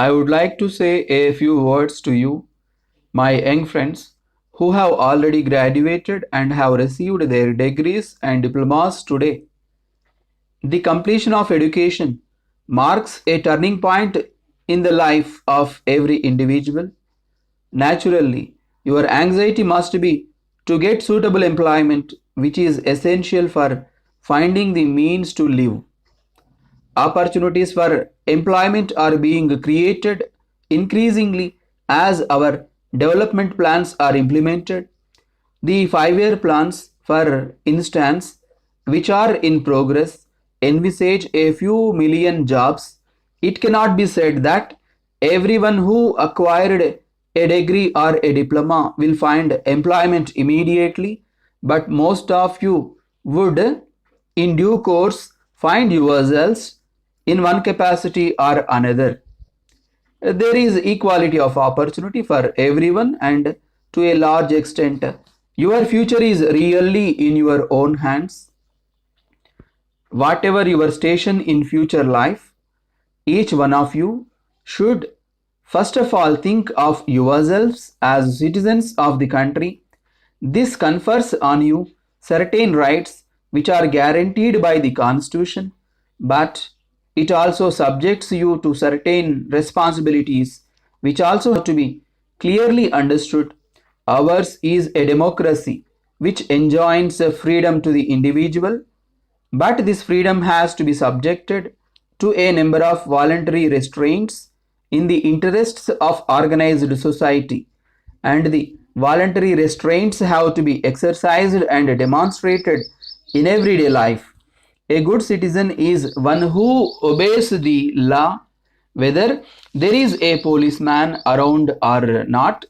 I would like to say a few words to you, my young friends, who have already graduated and have received their degrees and diplomas today. The completion of education marks a turning point in the life of every individual. Naturally, your anxiety must be to get suitable employment, which is essential for finding the means to live. Opportunities for employment are being created increasingly as our development plans are implemented. The 5-year plans, for instance, which are in progress, envisage a few million jobs. It cannot be said that everyone who acquired a degree or a diploma will find employment immediately, but most of you would, in due course, find yourselves in one capacity or another. There is equality of opportunity for everyone, and to a large extent, your future is really in your own hands. Whatever your station in future life, each one of you should first of all think of yourselves as citizens of the country. This confers on you certain rights which are guaranteed by the Constitution, but it also subjects you to certain responsibilities which also have to be clearly understood. Ours is a democracy which enjoins freedom to the individual, but this freedom has to be subjected to a number of voluntary restraints in the interests of organized society, and the voluntary restraints have to be exercised and demonstrated in everyday life. A good citizen is one who obeys the law, whether there is a policeman around or not,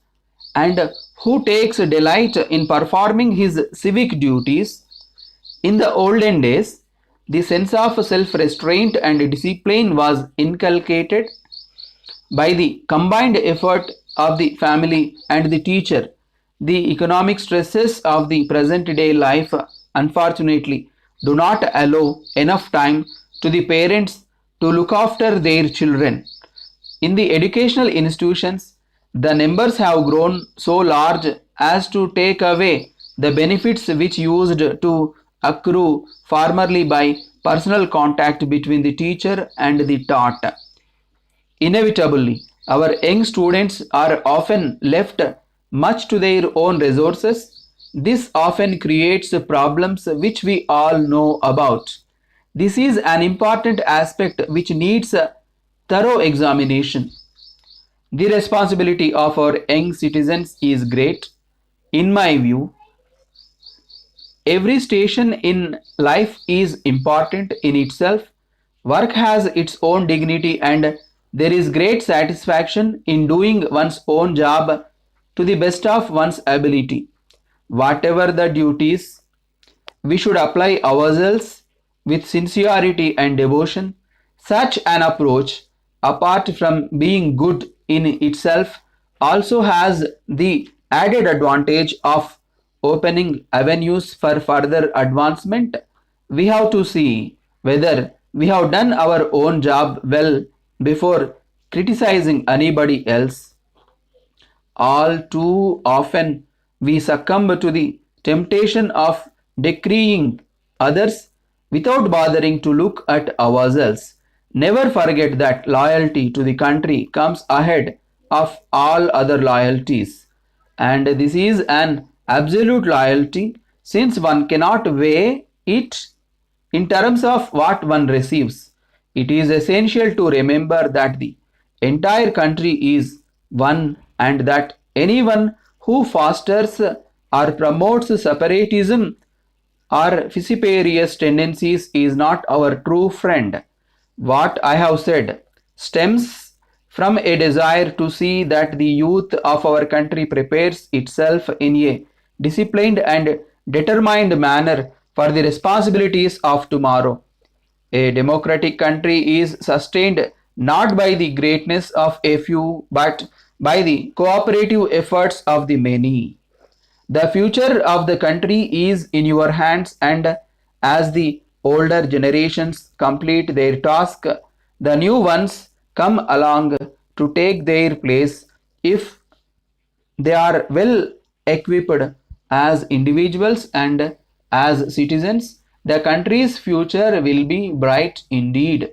and who takes delight in performing his civic duties. In the olden days, the sense of self restraint and discipline was inculcated by the combined effort of the family and the teacher. The economic stresses of the present day life, unfortunately, do not allow enough time to the parents to look after their children. In the educational institutions, the numbers have grown so large as to take away the benefits which used to accrue formerly by personal contact between the teacher and the taught. Inevitably, our young students are often left much to their own resources. This often creates problems which we all know about. This is an important aspect which needs a thorough examination. The responsibility of our young citizens is great. In my view, every station in life is important in itself. Work has its own dignity, and there is great satisfaction in doing one's own job to the best of one's ability. Whatever the duties, we should apply ourselves with sincerity and devotion. Such an approach, apart from being good in itself, also has the added advantage of opening avenues for further advancement. We have to see whether we have done our own job well before criticizing anybody else. All too often, we succumb to the temptation of decreeing others without bothering to look at ourselves. Never forget that loyalty to the country comes ahead of all other loyalties. And this is an absolute loyalty, since one cannot weigh it in terms of what one receives. It is essential to remember that the entire country is one, and that anyone who fosters or promotes separatism or vociferous tendencies is not our true friend. What I have said stems from a desire to see that the youth of our country prepares itself in a disciplined and determined manner for the responsibilities of tomorrow. A democratic country is sustained not by the greatness of a few, but by the cooperative efforts of the many. The future of the country is in your hands, and as the older generations complete their task, the new ones come along to take their place if they are well equipped as individuals and as citizens. The country's future will be bright indeed.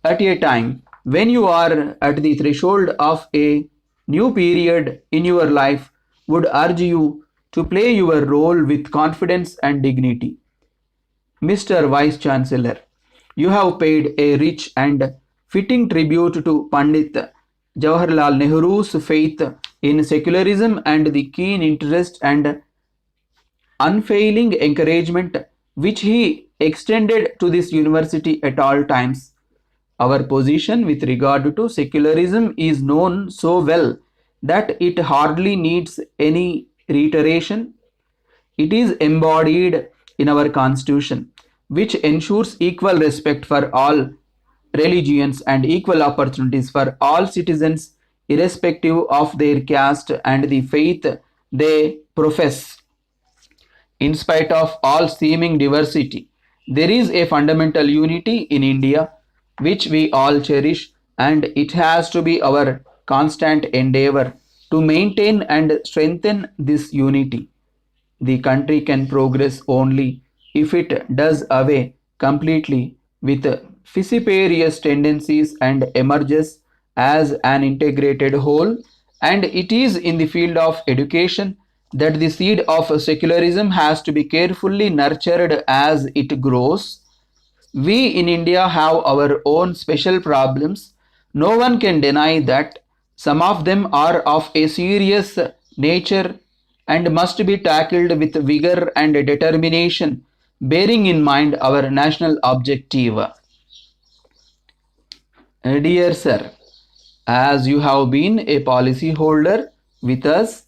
At a time when you are at the threshold of a new period in your life, would urge you to play your role with confidence and dignity. Mr. Vice Chancellor, you have paid a rich and fitting tribute to Pandit Jawaharlal Nehru's faith in secularism and the keen interest and unfailing encouragement which he extended to this university at all times. Our position with regard to secularism is known so well that it hardly needs any reiteration. It is embodied in our constitution, which ensures equal respect for all religions and equal opportunities for all citizens, irrespective of their caste and the faith they profess. In spite of all seeming diversity, there is a fundamental unity in India which we all cherish, and it has to be our constant endeavor to maintain and strengthen this unity. The country can progress only if it does away completely with vociferous tendencies and emerges as an integrated whole. And it is in the field of education that the seed of secularism has to be carefully nurtured as it grows. We in India have our own special problems. No one can deny that some of them are of a serious nature and must be tackled with vigor and determination, bearing in mind our national objective. Dear sir, as you have been a policy holder with us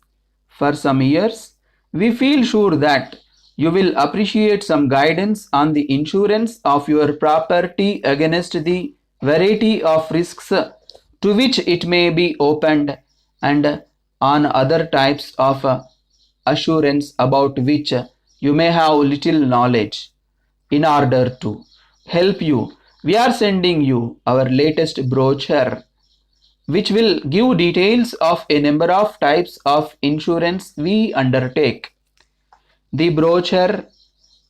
for some years, we feel sure that you will appreciate some guidance on the insurance of your property against the variety of risks to which it may be opened, and on other types of assurance about which you may have little knowledge. In order to help you, we are sending you our latest brochure, which will give details of a number of types of insurance we undertake. The brochure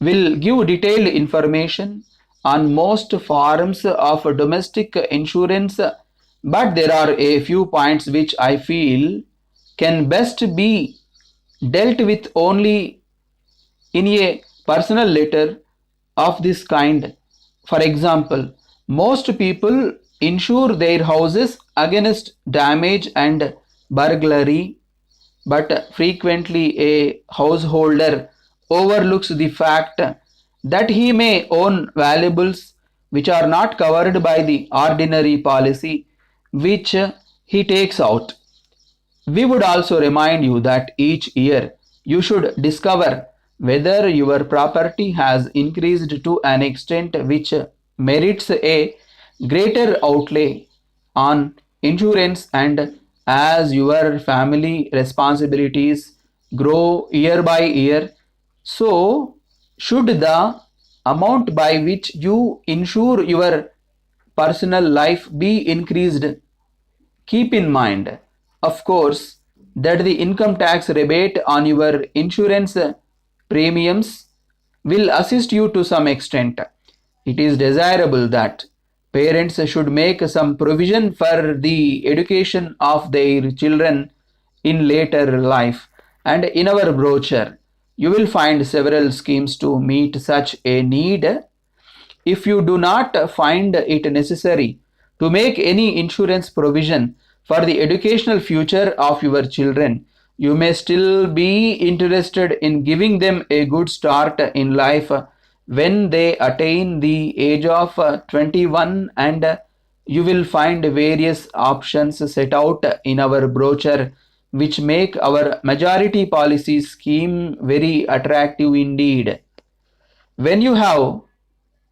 will give detailed information on most forms of domestic insurance, but there are a few points which I feel can best be dealt with only in a personal letter of this kind. For example, most people insure their houses against damage and burglary, but frequently a householder overlooks the fact that he may own valuables which are not covered by the ordinary policy which he takes out. We would also remind you that each year you should discover whether your property has increased to an extent which merits a greater outlay on insurance, and as your family responsibilities grow year by year, so should the amount by which you insure your personal life be increased. Keep in mind, of course, that the income tax rebate on your insurance premiums will assist you to some extent. It is desirable that parents should make some provision for the education of their children in later life, and in our brochure you will find several schemes to meet such a need. If you do not find it necessary to make any insurance provision for the educational future of your children, you may still be interested in giving them a good start in life when they attain the age of 21, and you will find various options set out in our brochure which make our majority policy scheme very attractive indeed. When you have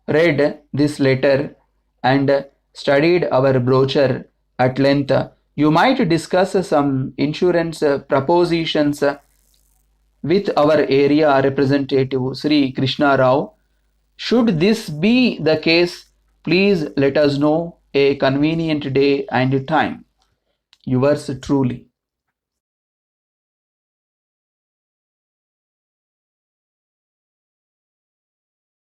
read this letter and studied our brochure at length, you might discuss some insurance propositions with our area representative Sri Krishna Rao. Should this be the case, please let us know a convenient day and time. Yours truly.